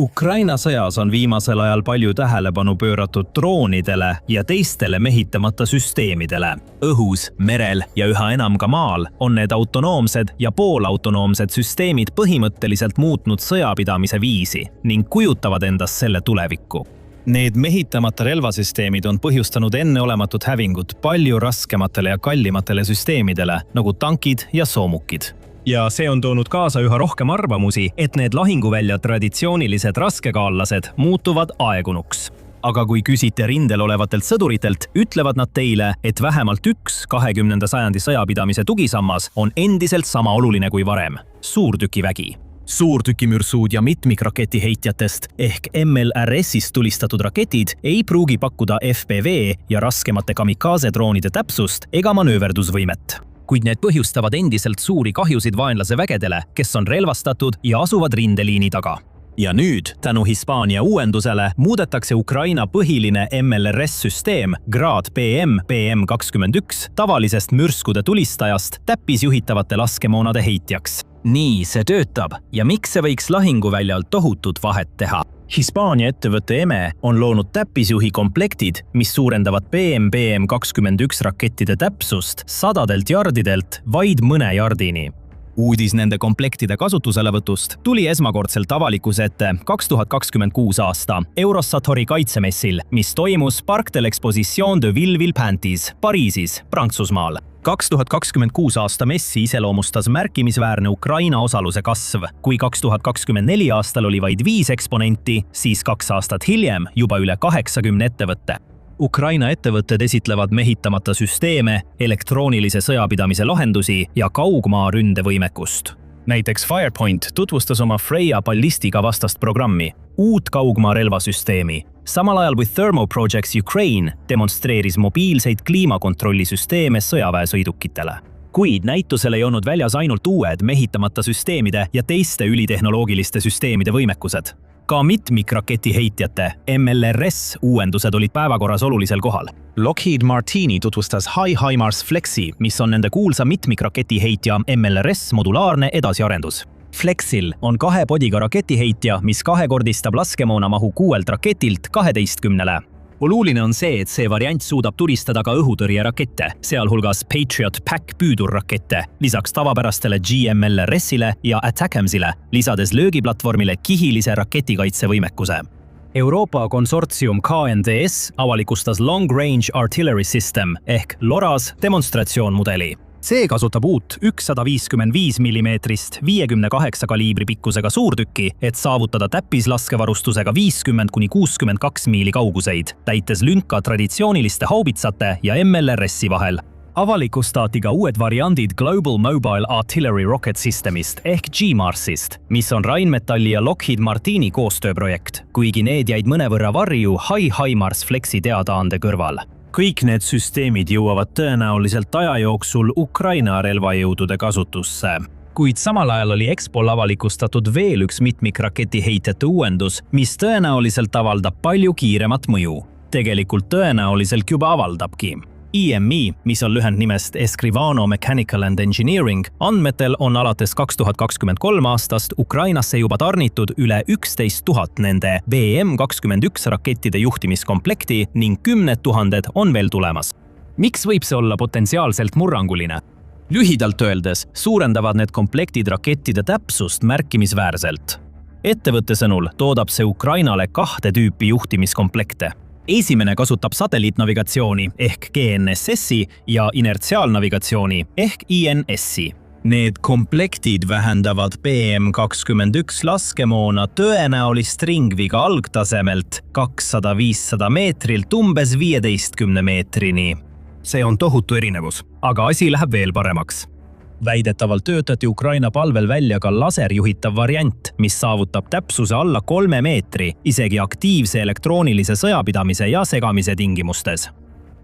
Ukraina sõjas on viimasel ajal palju tähelepanu pööratud droonidele ja teistele mehitamata süsteemidele. Õhus, merel ja üha enam ka maal on need autonoomsed ja poolautonoomsed süsteemid põhimõtteliselt muutnud sõjapidamise viisi ning kujutavad endast selle tulevikku. Need mehitamata relvasüsteemid on põhjustanud enneolematut hävingut palju raskematele ja kallimatele süsteemidele, nagu tankid ja soomukid. Ja see on toonud kaasa üha rohkem arvamusi, et need lahinguvälja traditsioonilised raskekaallased muutuvad aegunuks. Aga kui küsite rindel olevatelt sõduritelt, ütlevad nad teile, et vähemalt üks 20. sajandi sõjapidamise tugisammas on endiselt sama oluline kui varem – suurtükivägi. Suurtükimürsuud ja mitmikraketiheitjatest ehk MLRS-ist tulistatud raketid ei pruugi pakkuda FPV ja raskemate kamikaze-droonide täpsust ega manööverdusvõimet. Kuid need põhjustavad endiselt suuri kahjusid vaenlase vägedele, kes on relvastatud ja asuvad rindeliini taga. Ja nüüd, tänu Hispaania uuendusele, muudetakse Ukraina põhiline MLRS-süsteem Grad PM-21 tavalisest mürskude tulistajast täppisjuhitavate laskemoonade heitjaks. Nii see töötab ja miks see võiks lahinguväljal tohutut vahet teha? Hispaania ettevõtte EME on loonud täppisjuhi komplektid, mis suurendavad PM-21 rakettide täpsust sadadelt jardidelt vaid mõne jardini. Uudis nende komplektide kasutuselevõtust tuli esmakordselt avalikkuse ette 2026 aasta Eurosatori kaitsemessil, mis toimus Parc de l'Exposition de Villepinte-Pantis, Pariisis, Prantsusmaal. 2026 aasta messi iseloomustas märkimisväärne Ukraina osaluse kasv. Kui 2024 aastal oli vaid 5 eksponenti, siis 2 aastat hiljem juba üle 80 ettevõtte. Ukraina ettevõtted esitlevad mehitamata süsteeme, elektroonilise sõjapidamise lahendusi ja kaugmaa ründevõimekust. Näiteks Firepoint tutvustas oma Freya ballistika vastast programmi, uut kaugmaa relvasüsteemi. Samal ajal kui Thermo Projects Ukraine demonstreeris mobiilseid kliimakontrollisüsteeme sõjaväesõidukitele. Kuid näitusel ei olnud väljas ainult uued mehitamata süsteemide ja teiste ülitehnoloogiliste süsteemide võimekused. Ka mitmikraketiheitjate MLRS uuendused olid päevakorras olulisel kohal. Lockheed Martin tutvustas HIMARS Flexi, mis on nende kuulsa mitmikraketiheitja MLRS modulaarne edasiarendus. Flexil on 2 podiga raketiheitja, mis kahekordistab laskemoona mahu 6 raketilt 12-le. Oluline on see, et see variant suudab tulistada ka õhutõrjerakette, sealhulgas Patriot Pack püüdurrakette, lisaks tavapärastele GMLRS-ile ja ATACMS-ile, lisades löögiplatvormile kihilise raketikaitsevõimekuse. Euroopa konsortsium KNDS avalikustas Long Range Artillery System ehk LORAS demonstratsioonmudeli. See kasutab uut 155 mm 58 kaliibri pikkusega suurtükki, et saavutada täppislaskevarustusega 50–62 miili kauguseid, täites lünka traditsiooniliste haubitsate ja MLRS-i vahel. Avalikustati ka uued variandid Global Mobile Artillery Rocket Systemist ehk GMARS-ist, mis on Rheinmetalli ja Lockheed Martini koostööprojekt, kuigi need jäid mõnevõrra varju HIMARS Flexi teadaande kõrval. Kõik need süsteemid jõuavad tõenäoliselt aja jooksul Ukraina relvajõudude kasutusse. Kuid samal ajal oli Expol avalikustatud veel üks mitmikraketiheitjate uuendus, mis tõenäoliselt avaldab palju kiiremat mõju. Tegelikult tõenäoliselt juba avaldabki. EME, mis on lühendnimest Escrivano Mechanical and Engineering, andmetel on alates 2023 aastast Ukrainasse juba tarnitud üle 11 000 nende BM-21 rakettide juhtimiskomplekti ning 10 000 on veel tulemas. Miks võib see olla potentsiaalselt murranguline? Lühidalt öeldes suurendavad need komplektid rakettide täpsust märkimisväärselt. Ettevõtte sõnul toodab see Ukrainale 2 tüüpi juhtimiskomplekte. Esimene kasutab satelliitnavigatsiooni ehk GNSS-i ja inertsiaalnavigatsiooni ehk INS-i. Need komplektid vähendavad BM-21 laskemoona tõenäolist ringviga algtasemelt 200-500 meetrilt umbes 15 meetrini. See on tohutu erinevus, aga asi läheb veel paremaks. Väidetavalt töötati Ukraina palvel välja ka laserjuhitav variant, mis saavutab täpsuse alla 3 meetri, isegi aktiivse elektroonilise sõjapidamise ja segamise tingimustes.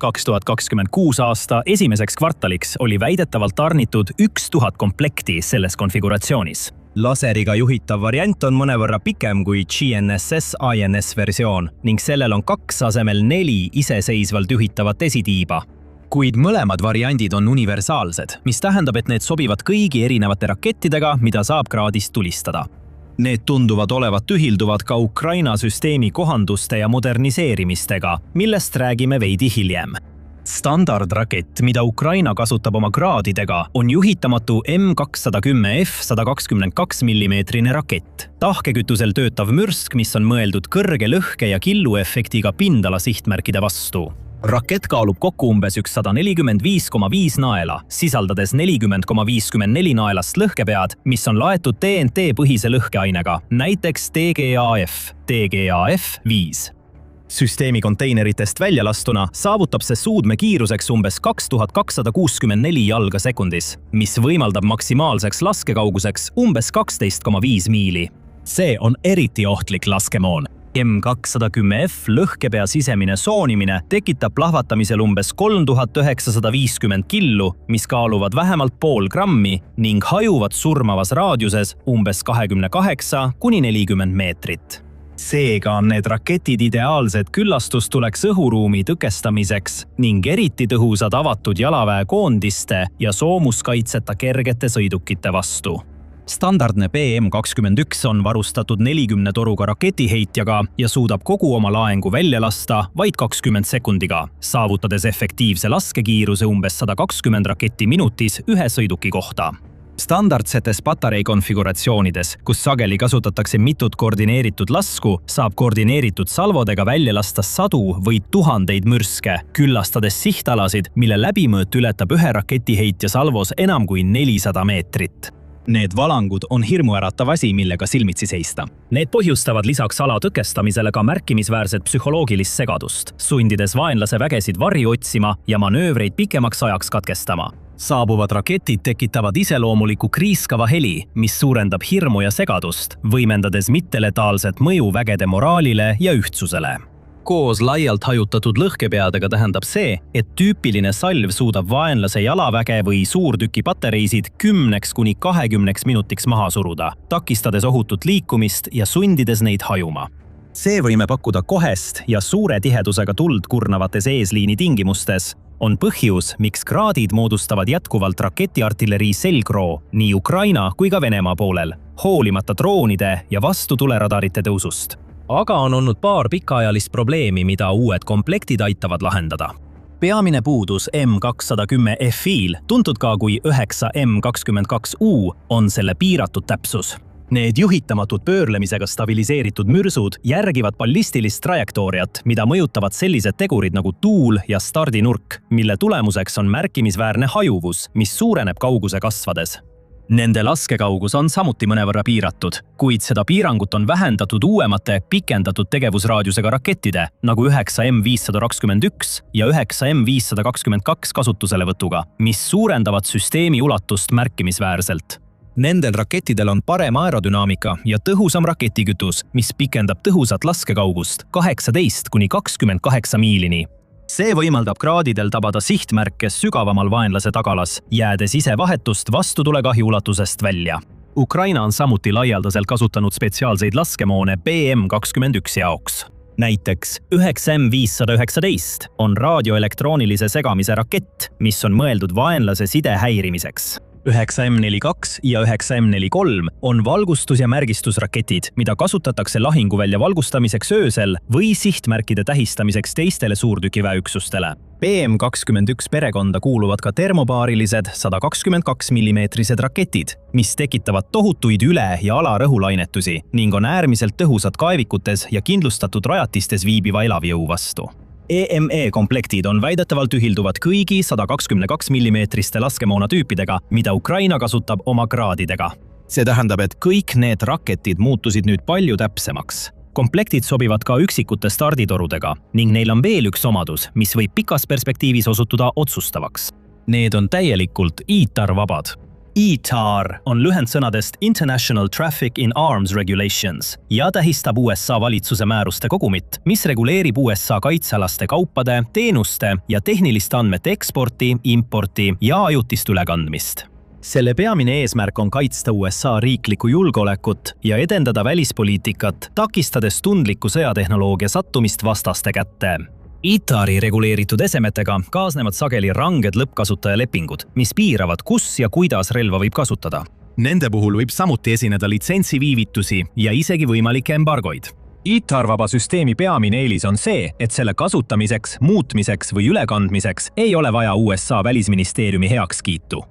2026 aasta esimeseks kvartaliks oli väidetavalt tarnitud 1000 komplekti selles konfiguratsioonis. Laseriga juhitav variant on mõnevõrra pikem kui GNSS-INS versioon ning sellel on 2 asemel 4 iseseisvalt juhitavat esitiiba. Kuid mõlemad variandid on universaalsed, mis tähendab, et need sobivad kõigi erinevate rakettidega, mida saab graadist tulistada. Need tunduvad olevat ühilduvad ka Ukraina süsteemi kohanduste ja moderniseerimistega, millest räägime veidi hiljem. Standardrakett, mida Ukraina kasutab oma kraadidega, on juhitamatu M210F 122 mm rakett. Tahkekütusel töötav mürsk, mis on mõeldud kõrge lõhke ja killuefektiga pindala sihtmärkide vastu. Rakett kaalub kokku umbes 145,5 naela, sisaldades 40,54 naelast lõhkepead, mis on laetud TNT-põhise lõhkeainega, näiteks TGAF-5. Süsteemi konteineritest väljalastuna saavutab see suudmekiiruseks umbes 2264 jalga sekundis, mis võimaldab maksimaalseks laskekauguseks umbes 12,5 miili. See on eriti ohtlik laskemoon. M210F lõhkepea sisemine soonimine tekitab plahvatamisel umbes 3950 killu, mis kaaluvad vähemalt pool grammi ning hajuvad surmavas raadiuses umbes 28–40 meetrit. Seega on need raketid ideaalsed küllastustuleks õhuruumi tõkestamiseks ning eriti tõhusad avatud jalaväekoondiste ja soomuskaitseta kergete sõidukite vastu. Standardne BM-21 on varustatud 40 toruga raketiheitjaga ja suudab kogu oma laengu välja lasta vaid 20 sekundiga, saavutades efektiivse laskekiiruse umbes 120 raketti minutis ühe sõiduki kohta. Standardsetes patarei konfiguratsioonides, kus sageli kasutatakse mitut koordineeritud lasku, saab koordineeritud salvodega välja lasta sadu või tuhandeid mürske, küllastades sihtalasid, mille läbimõõt ületab ühe raketiheitja salvos enam kui 400 meetrit. Need valangud on hirmuäratav asi, millega silmitsi seista. Need põhjustavad lisaks ala tõkestamisele ka märkimisväärset psühholoogilist segadust, sundides vaenlase vägesid varri otsima ja manöövreid pikemaks ajaks katkestama. Saabuvad raketid tekitavad iseloomuliku kriiskava heli, mis suurendab hirmu ja segadust, võimendades mitteletaalset mõju vägede moraalile ja ühtsusele. Koos laialt hajutatud lõhkepeadega tähendab see, et tüüpiline salv suudab vaenlase jalaväge või suurtüki patereisid 10–20 minutiks maha suruda, takistades ohutut liikumist ja sundides neid hajuma. See võime pakkuda kohest ja suure tihedusega tuld kurnavates eesliini tingimustes on põhjus, miks kraadid moodustavad jätkuvalt raketiartillerii selgroo nii Ukraina kui ka Venemaa poolel, hoolimata droonide ja vastutuleradarite tõusust. Aga on olnud paar pikaajalist probleemi, mida uued komplektid aitavad lahendada. Peamine puudus M210F-il, tuntud ka kui 9M22U, on selle piiratud täpsus. Need juhitamatud pöörlemisega stabiliseeritud mürsud järgivad ballistilist trajektooriat, mida mõjutavad sellised tegurid nagu tuul ja stardinurk, mille tulemuseks on märkimisväärne hajuvus, mis suureneb kauguse kasvades. Nende laskekaugus on samuti mõnevõrra piiratud, kuid seda piirangut on vähendatud uuemate pikendatud tegevusraadiusega rakettide nagu 9M521 ja 9M522 kasutuselevõtuga, mis suurendavad süsteemi ulatust märkimisväärselt. Nendel rakettidel on parem aerodünaamika ja tõhusam raketikütus, mis pikendab tõhusat laskekaugust 18–28 miilini. See võimaldab kraadidel tabada sihtmärke sügavamal vaenlase tagalas, jäädes ise vahetust vastutulekahju ulatusest välja. Ukraina on samuti laialdaselt kasutanud spetsiaalseid laskemoone BM-21 jaoks. Näiteks 9M519 on raadioelektroonilise segamise rakett, mis on mõeldud vaenlase side häirimiseks. 9M42 ja 9M43 on valgustus- ja märgistusraketid, mida kasutatakse lahinguvälja valgustamiseks öösel või sihtmärkide tähistamiseks teistele suurtükiväeüksustele. BM-21 perekonda kuuluvad ka termobaarilised 122 mm raketid, mis tekitavad tohutuid üle- ja alarõhulainetusi ning on äärmiselt tõhusad kaevikutes ja kindlustatud rajatistes viibiva elavjõu vastu. EME-komplektid on väidetavalt ühilduvad kõigi 122 mm laskemoona tüüpidega, mida Ukraina kasutab oma kraadidega. See tähendab, et kõik need raketid muutusid nüüd palju täpsemaks. Komplektid sobivad ka üksikute starditorudega ning neil on veel üks omadus, mis võib pikas perspektiivis osutuda otsustavaks. Need on täielikult ITAR-vabad. ITAR on lühendsõnadest International Traffic in Arms Regulations ja tähistab USA valitsuse määruste kogumit, mis reguleerib USA kaitsealaste kaupade, teenuste ja tehniliste andmete eksporti, importi ja ajutist ülekandmist. Selle peamine eesmärk on kaitsta USA riiklikku julgeolekut ja edendada välispoliitikat, takistades tundliku sõjatehnoloogia sattumist vastaste kätte. ITAR-i reguleeritud esemetega kaasnevad sageli ranged lõppkasutajalepingud, mis piiravad, kus ja kuidas relva võib kasutada. Nende puhul võib samuti esineda litsentsiviivitusi ja isegi võimalikke embargoid. ITAR-vaba süsteemi peamine eelis on see, et selle kasutamiseks, muutmiseks või ülekandmiseks ei ole vaja USA välisministeeriumi heakskiitu.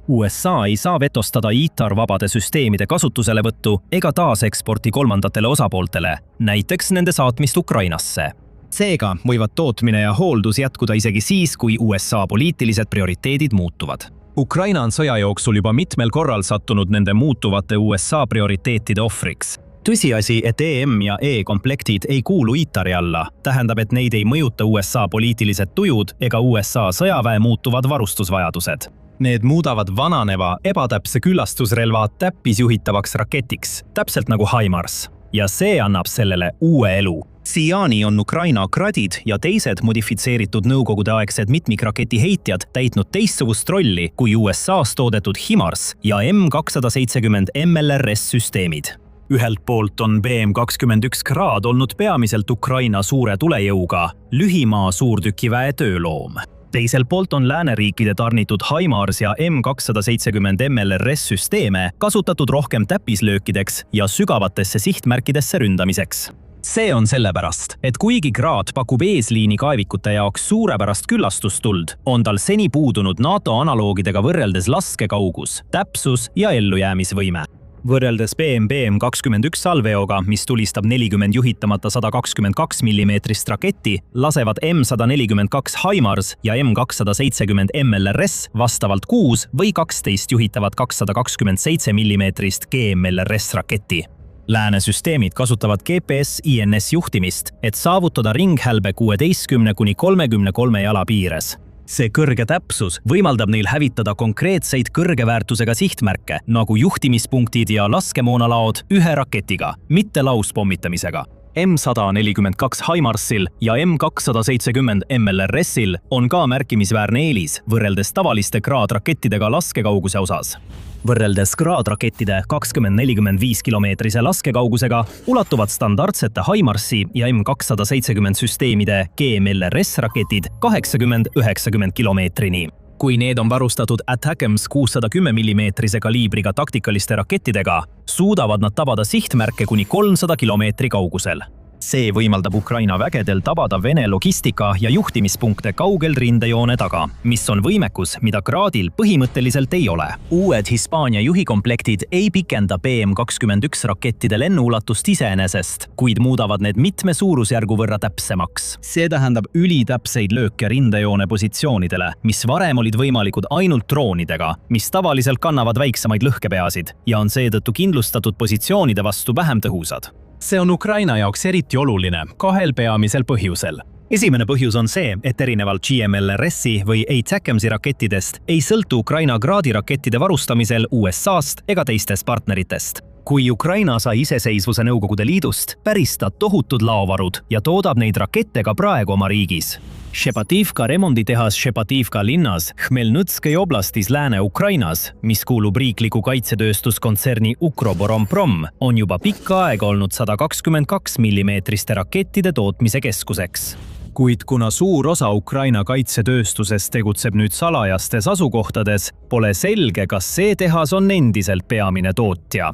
USA ei saa vetostada ITAR-vabade süsteemide kasutuselevõttu ega taaseksporti kolmandatele osapooltele, näiteks nende saatmist Ukrainasse. Seega võivad tootmine ja hooldus jätkuda isegi siis, kui USA poliitilised prioriteedid muutuvad. Ukraina on sõja jooksul juba mitmel korral sattunud nende muutuvate USA prioriteetide ohvriks. Tõsiasi, et EM ja E-komplektid ei kuulu ITAR-i alla, tähendab, et neid ei mõjuta USA poliitilised tujud ega USA sõjaväe muutuvad varustusvajadused. Need muudavad vananeva, ebatäpse küllastusrelva täppisjuhitavaks raketiks, täpselt nagu HIMARS. Ja see annab sellele uue elu. Siiani on Ukraina Gradid ja teised modifitseeritud nõukogudeaegsed mitmikraketi heitjad täitnud teistsugust rolli kui USA's toodetud HIMARS ja M270 MLRS-süsteemid. Ühelt poolt on BM-21 Grad olnud peamiselt Ukraina suure tulejõuga, lühimaa suurtükiväe tööloom. Teisel poolt on lääneriikide tarnitud HIMARS ja M270 MLRS-süsteeme kasutatud rohkem täppislöökideks ja sügavatesse sihtmärkidesse ründamiseks. See on sellepärast, et kuigi Grad pakub eesliini kaevikute jaoks suurepärast küllastustuld, on tal seni puudunud NATO analoogidega võrreldes laskekaugus, täpsus ja ellujäämisvõime. Võrreldes BM-21 Salveoga, mis tulistab 40 juhitamata 122 mm raketti, lasevad M142 HIMARS ja M270 MLRS vastavalt 6 või 12 juhitavat 227 mm GMLRS raketti. Lääne süsteemid kasutavad GPS-INS juhtimist, et saavutada ringhälbe 16–33 jala piires. See kõrge täpsus võimaldab neil hävitada konkreetseid kõrge väärtusega sihtmärke, nagu juhtimispunktid ja laskemoonalaod ühe raketiga, mitte lauspommitamisega. M142 HIMARSil ja M270 MLRSil on ka märkimisväärne eelis võrreldes tavaliste Grad-rakettidega laskekauguse osas. Võrreldes Grad-rakettide 20–45 kilomeetrise laskekaugusega ulatuvad standardsete HIMARSi ja M270 süsteemide GMLRS-raketid 80–90 kilomeetrini. Kui need on varustatud ATACMS 610 mm kaliibriga taktikaliste rakettidega, suudavad nad tabada sihtmärke kuni 300 kilomeetri kaugusel. See võimaldab Ukraina vägedel tabada Vene logistika- ja juhtimispunkte kaugel rindejoone taga, mis on võimekus, mida Gradil põhimõtteliselt ei ole. Uued Hispaania juhikomplektid ei pikenda BM-21 rakettide lennuulatust iseenesest, kuid muudavad need mitme suurusjärgu võrra täpsemaks. See tähendab ülitäpseid lööke rindejoone positsioonidele, mis varem olid võimalikud ainult droonidega, mis tavaliselt kannavad väiksemaid lõhkepeasid ja on seetõttu kindlustatud positsioonide vastu vähem tõhusad. See on Ukraina jaoks eriti oluline kahel peamisel põhjusel. Esimene põhjus on see, et erinevalt GMLRS-i või ATACMS-i rakettidest ei sõltu Ukraina Gradi rakettide varustamisel USA-st ega teistest partneritest. Kui Ukraina sai iseseisvuse Nõukogude Liidust, päris ta tohutud laovarud ja toodab neid rakette ka praegu oma riigis. Šepativka remonditehas Šepativka linnas Hmelnõtskõi oblastis Lääne-Ukrainas, mis kuulub riikliku kaitsetööstuskontserni Ukroboronprom, on juba pikka aega olnud 122 mm rakettide tootmise keskuseks. Kuid kuna suur osa Ukraina kaitsetööstusest tegutseb nüüd salajastes asukohtades, pole selge, kas see tehas on endiselt peamine tootja.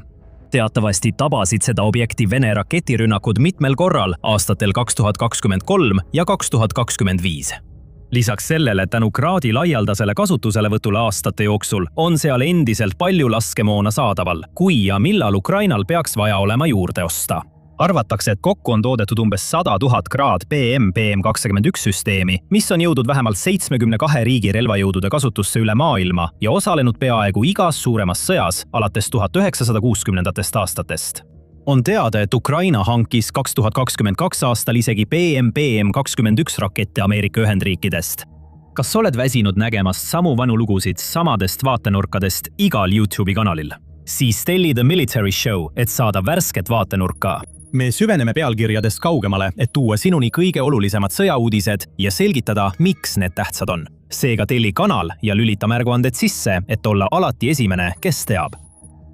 Teatavasti tabasid seda objekti Vene raketirünnakud mitmel korral aastatel 2023 ja 2025. Lisaks sellele tänu Gradi laialdasele kasutuselevõtule aastate jooksul on seal endiselt palju laskemoona saadaval, kui ja millal Ukrainal peaks vaja olema juurde osta. Arvatakse, et kokku on toodetud umbes 100 000 Grad BM-21 süsteemi, mis on jõudnud vähemalt 72 riigi relvajõudude kasutusse üle maailma ja osalenud peaaegu igas suuremas sõjas alates 1960. aastatest. On teada, et Ukraina hankis 2022 aastal isegi BM-21 rakette Ameerika Ühendriikidest. Kas oled väsinud nägemast samu vanu lugusid samadest vaatenurkadest igal YouTube'i kanalil? Siis telli The Military Show, et saada värsket vaatenurka. Me süveneme pealkirjadest kaugemale, et tuua sinuni kõige olulisemad sõjauudised ja selgitada, miks need tähtsad on. Seega telli kanal ja lülita märguanded sisse, et olla alati esimene, kes teab.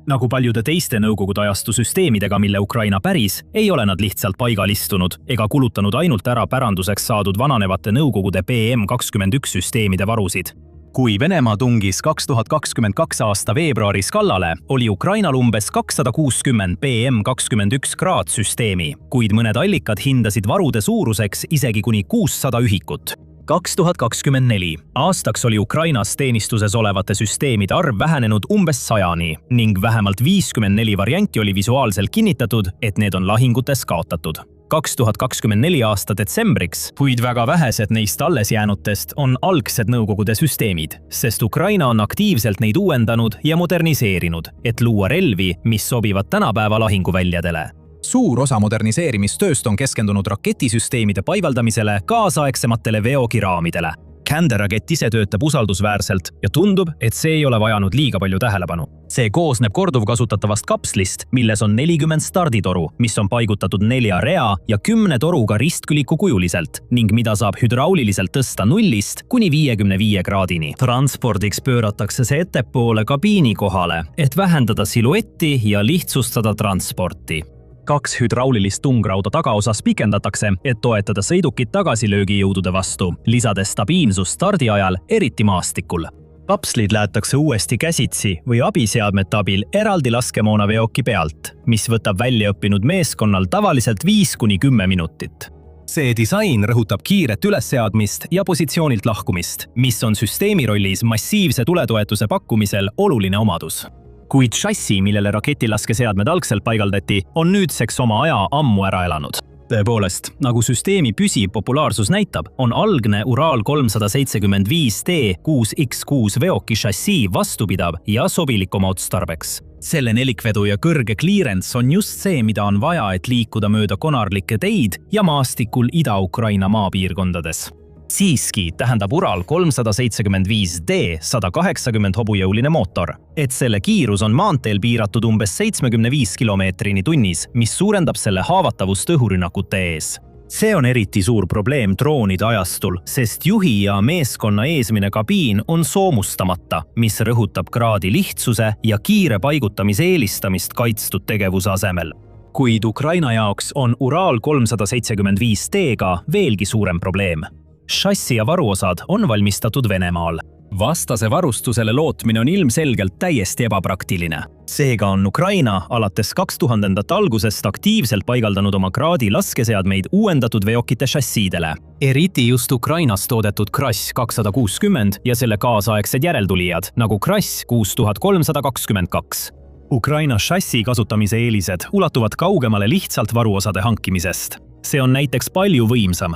Nagu paljude teiste Nõukogude ajastu süsteemidega, mille Ukraina päris, ei ole nad lihtsalt paigal istunud ega kulutanud ainult ära päranduseks saadud vananevate Nõukogude BM-21 süsteemide varusid. Kui Venemaa tungis 2022 aasta veebruaris kallale, oli Ukrainal umbes 260 PM21 kraad süsteemi, kuid mõned allikad hindasid varude suuruseks isegi kuni 600 ühikut. 2024 aastaks oli Ukrainas teenistuses olevate süsteemide arv vähenenud umbes 100-ni ning vähemalt 54 varianti oli visuaalselt kinnitatud, et need on lahingutes kaotatud. 2024 aasta detsembriks, kuid väga vähesed neist alles jäänutest on algsed Nõukogude süsteemid, sest Ukraina on aktiivselt neid uuendanud ja moderniseerinud, et luua relvi, mis sobivad tänapäeva lahinguväljadele. Suur osa moderniseerimistööst on keskendunud raketisüsteemide paigaldamisele kaasaegsematele veokiraamidele. Kande-rakett ise töötab usaldusväärselt ja tundub, et see ei ole vajanud liiga palju tähelepanu. See koosneb korduvkasutatavast kapslist, milles on 40 starditoru, mis on paigutatud 4 rea ja 10 toruga ristküliku kujuliselt ning mida saab hüdrauliliselt tõsta 0 kuni 55 kraadini. Transpordiks pööratakse see ettepoole kabiini kohale, et vähendada siluetti ja lihtsustada transporti. 2 hüdraulilist tungrauda tagaosas pikendatakse, et toetada sõidukit tagasilöögijõudude vastu, lisades stabiilsust stardi ajal, eriti maastikul. Kapslid lähetakse uuesti käsitsi või abiseadmete abil eraldi laskemoonaveoki pealt, mis võtab väljaõppinud meeskonnal tavaliselt 5–10 minutit. See disain rõhutab kiiret ülesseadmist ja positsioonilt lahkumist, mis on süsteemi rollis massiivse tuletoetuse pakkumisel oluline omadus. Kuid šassi, millele raketilaskeseadmed algselt paigaldati, on nüüdseks oma aja ammu ära elanud. Tõepoolest, nagu süsteemi püsiv populaarsus näitab, on algne Ural 375D 6X6 veoki šassi vastupidav ja sobilik oma otstarbeks. Selle nelikvedu ja kõrge clearance on just see, mida on vaja, et liikuda mööda konarlikke teid ja maastikul Ida-Ukraina maapiirkondades. Siiski tähendab Ural 375D 180 hobujõuline mootor, et selle kiirus on maanteel piiratud umbes 75 km/h tunnis, mis suurendab selle haavatavust õhurünnakute ees. See on eriti suur probleem droonide ajastul, sest juhi ja meeskonna eesmine kabiin on soomustamata, mis rõhutab kraadi lihtsuse ja kiire paigutamise eelistamist kaitstud tegevuse asemel. Kuid Ukraina jaoks on Ural 375D-ga veelgi suurem probleem. Šassi ja varuosad on valmistatud Venemaal. Vastase varustusele lootmine on ilmselgelt täiesti ebapraktiline. Seega on Ukraina alates 2000-ndate algusest aktiivselt paigaldanud oma kraadi laskeseadmeid uuendatud veokite šassiidele. Eriti just Ukrainas toodetud Krass 260 ja selle kaasaegsed järeltulijad, nagu Krass 6322. Ukraina šassi kasutamise eelised ulatuvad kaugemale lihtsalt varuosade hankimisest. See on näiteks palju võimsam.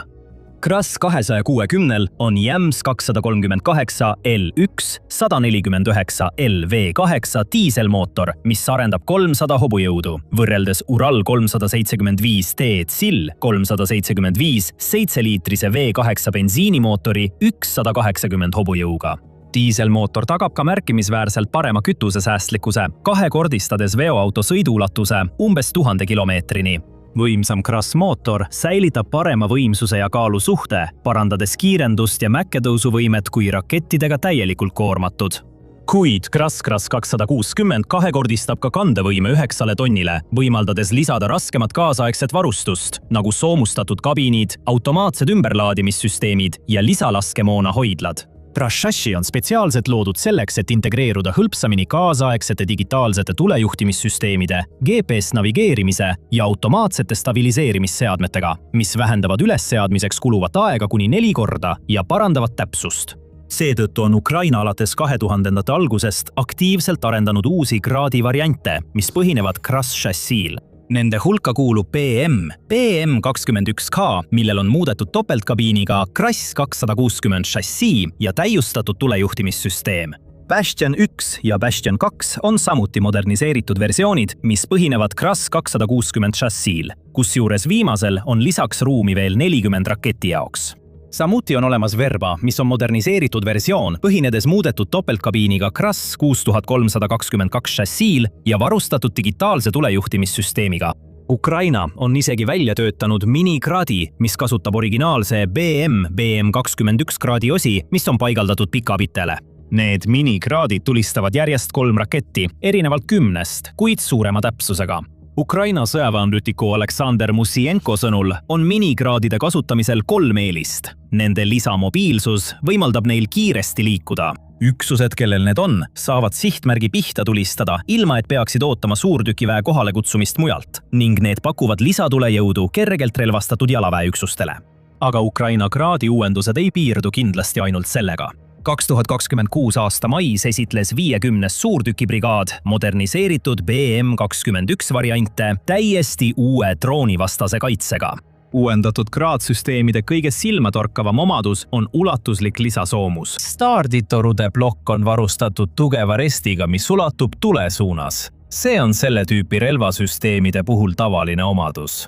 Krass 260 on JAMS 238 L1 149 LV8 diiselmootor, mis arendab 300 hobujõudu, võrreldes Ural 375D ZIL 375 7-liitrise V8 bensiinimootori 180 hobujõuga. Diiselmootor tagab ka märkimisväärselt parema kütusesäästlikkuse, kahekordistades veoauto sõiduulatuse umbes 1000 kilomeetrini. Võimsam Krass-mootor säilitab parema võimsuse ja kaalu suhte, parandades kiirendust ja mäkketõusuvõimet kui rakettidega täielikult koormatud. Kuid Krass 260 kahekordistab ka kandevõime 9 tonnile, võimaldades lisada raskemat kaasaegset varustust, nagu soomustatud kabiinid, automaatsed ümberlaadimissüsteemid ja lisalaskemoona hoidlad. Krass-šassi on spetsiaalselt loodud selleks, et integreeruda hõlpsamini kaasaegsete digitaalsete tulejuhtimissüsteemide, GPS-navigeerimise ja automaatsete stabiliseerimisseadmetega, mis vähendavad ülesseadmiseks kuluvat aega kuni 4 korda ja parandavad täpsust. Seetõttu on Ukraina alates 2000-ndate algusest aktiivselt arendanud uusi kraadivariante, mis põhinevad Krass-šassil. Nende hulka kuulub PM21K, millel on muudetud topeltkabiiniga Krass 260 šassi ja täiustatud tulejuhtimissüsteem. Bastion 1 ja Bastion 2 on samuti moderniseeritud versioonid, mis põhinevad Krass 260 šassil, kusjuures viimasel on lisaks ruumi veel 40 raketi jaoks. Samuti on olemas Verba, mis on moderniseeritud versioon, põhinedes muudetud topeltkabiiniga Krass 6322 šassil ja varustatud digitaalse tulejuhtimissüsteemiga. Ukraina on isegi välja töötanud minikraadi, mis kasutab originaalse BM21 kraadi osi, mis on paigaldatud pikabitele. Need minikraadid tulistavad järjest 3 raketti, erinevalt 10, kuid suurema täpsusega. Ukraina sõjaväeanalüütiku Aleksandr Musienko sõnul on minikraadide kasutamisel 3 eelist. Nende lisamobiilsus võimaldab neil kiiresti liikuda. Üksused, kellel need on, saavad sihtmärgi pihta tulistada, ilma et peaksid ootama suurtükiväe kohalekutsumist mujalt ning need pakuvad lisatulejõudu kergelt relvastatud jalaväeüksustele. Aga Ukraina Gradi uuendused ei piirdu kindlasti ainult sellega. 2026 aasta mais esitles 50 suurtükibrigaad moderniseeritud BM-21 variante täiesti uue droonivastase kaitsega. Uuendatud Grad-süsteemide kõige silmatorkavam omadus on ulatuslik lisasoomus. Starditorude plokk on varustatud tugeva restiga, mis ulatub tule suunas. See on selle tüüpi relvasüsteemide puhul tavaline omadus.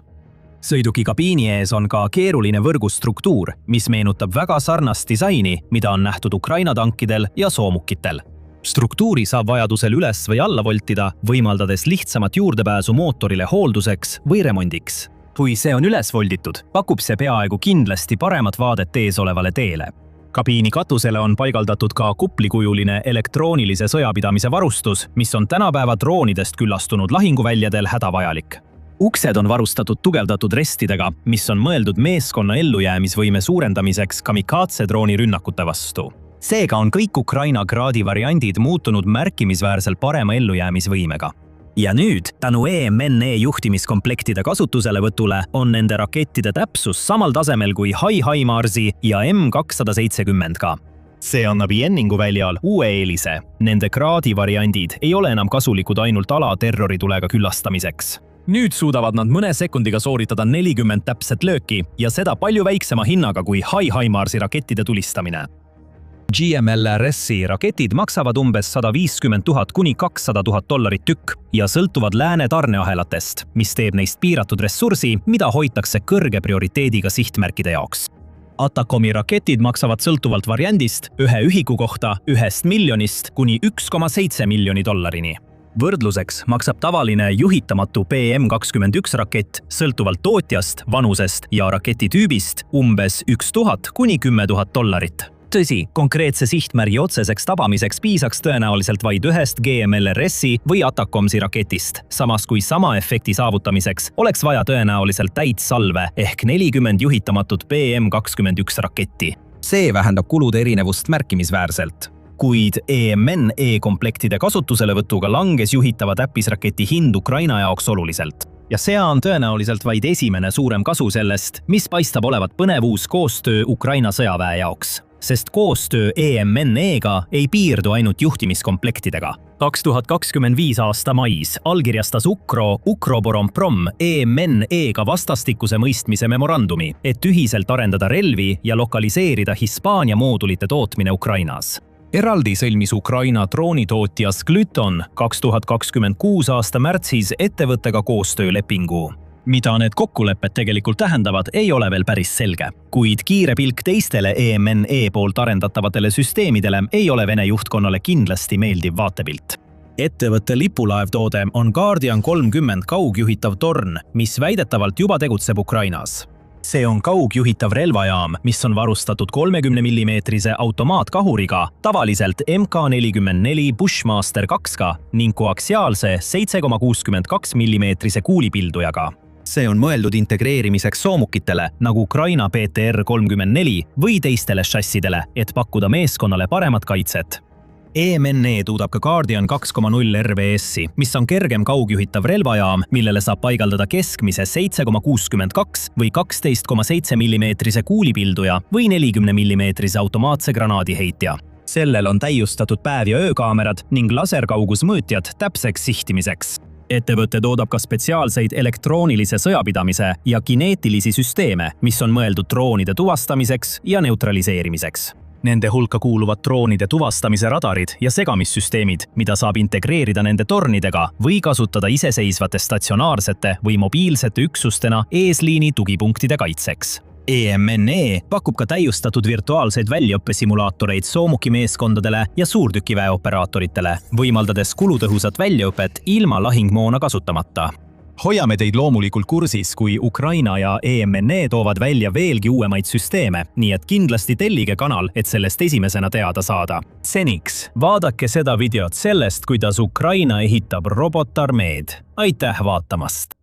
Sõiduki kabiini ees on ka keeruline võrgustruktuur, mis meenutab väga sarnast disaini, mida on nähtud Ukraina tankidel ja soomukitel. Struktuuri saab vajadusel üles või alla voltida, võimaldades lihtsamat juurdepääsu mootorile hoolduseks või remondiks. Kui see on üles volditud, pakub see peaaegu kindlasti paremat vaadet ees olevale teele. Kabiini katusele on paigaldatud ka kuplikujuline elektroonilise sõjapidamise varustus, mis on tänapäeva droonidest küllastunud lahinguväljadel hädavajalik. Uksed on varustatud tugevdatud restidega, mis on mõeldud meeskonna ellujäämisvõime suurendamiseks kamikaze drooni rünnakute vastu. Seega on kõik Ukraina Gradi variandid muutunud märkimisväärselt parema ellujäämisvõimega. Ja nüüd, tänu EMNE juhtimiskomplektide kasutuselevõtule on nende rakettide täpsus samal tasemel kui HIMARS-i ja M270-ga. See annab Jenningu väljal uue eelise. Nende Gradi variandid ei ole enam kasulikud ainult ala terroritulega küllastamiseks. Nüüd suudavad nad mõne sekundiga sooritada 40 täpset lööki ja seda palju väiksema hinnaga kui HIMARS-i rakettide tulistamine. GMLRS-i raketid maksavad umbes $150,000 kuni $200,000 tükk ja sõltuvad lääne tarneahelatest, mis teeb neist piiratud ressursi, mida hoitakse kõrge prioriteediga sihtmärkide jaoks. Atacomi raketid maksavad sõltuvalt variandist ühe ühiku kohta $1 miljonist kuni $1,7 miljoni. Võrdluseks maksab tavaline juhitamatu BM-21 rakett sõltuvalt tootjast, vanusest ja raketitüübist umbes $1,000 kuni $10,000. Tõsi, konkreetse sihtmärgi otseseks tabamiseks piisaks tõenäoliselt vaid ühest GMLRS-i või Atacomsi raketist, samas kui sama efekti saavutamiseks oleks vaja tõenäoliselt täit salve ehk 40 juhitamatut BM-21 raketti. See vähendab kulude erinevust märkimisväärselt. Kuid EMNE komplektide kasutuselevõtuga langes juhitava täppisraketi hind Ukraina jaoks oluliselt. Ja see on tõenäoliselt vaid esimene suurem kasu sellest, mis paistab olevat põnev uus koostöö Ukraina sõjaväe jaoks. Sest koostöö EMNE-ga ei piirdu ainult juhtimiskomplektidega. 2025 aasta mais allkirjastas Ukroboronprom EMNE-ga vastastikuse mõistmise memorandumi, et ühiselt arendada relvi ja lokaliseerida Hispaania moodulite tootmine Ukrainas. Eraldi sõlmis Ukraina droonitootja Sklyton 2026 aasta märtsis ettevõttega koostöölepingu. Mida need kokkulepped tegelikult tähendavad, ei ole veel päris selge. Kuid kiire pilk teistele EMNE poolt arendatavatele süsteemidele ei ole Vene juhtkonnale kindlasti meeldiv vaatepilt. Ettevõtte lipulaevtoode on Guardian 30 kaugjuhitav torn, mis väidetavalt juba tegutseb Ukrainas. See on kaugjuhitav relvajaam, mis on varustatud 30 mm automaatkahuriga, tavaliselt MK44 Bushmaster 2-ga ning koaksiaalse 7,62 mm kuulipildujaga. See on mõeldud integreerimiseks soomukitele nagu Ukraina PTR-34 või teistele šassidele, et pakkuda meeskonnale paremat kaitset. EMNE tuudab ka Guardian 2.0 RVS-i, mis on kergem kaugjuhitav relvajaam, millele saab paigaldada keskmise 7,62 või 12,7 mm kuulipilduja või 40 mm automaatse granaadiheitja. Sellel on täiustatud päev- ja öökaamerad ning laserkaugusmõõtjad täpseks sihtimiseks. Ettevõte toodab ka spetsiaalseid elektroonilise sõjapidamise ja kineetilisi süsteeme, mis on mõeldud droonide tuvastamiseks ja neutraliseerimiseks. Nende hulka kuuluvad droonide tuvastamise radarid ja segamissüsteemid, mida saab integreerida nende tornidega või kasutada iseseisvate statsionaarsete või mobiilsete üksustena eesliini tugipunktide kaitseks. EMNE pakub ka täiustatud virtuaalseid väljaõppesimulaatoreid soomukimeeskondadele ja suurtükiväe operaatoritele, võimaldades kulutõhusat väljaõpet ilma lahingmoona kasutamata. Hoiame teid loomulikult kursis, kui Ukraina ja EMNE toovad välja veelgi uuemaid süsteeme, nii et kindlasti tellige kanal, et sellest esimesena teada saada. Seniks vaadake seda videot sellest, kuidas Ukraina ehitab robotarmeed. Aitäh vaatamast!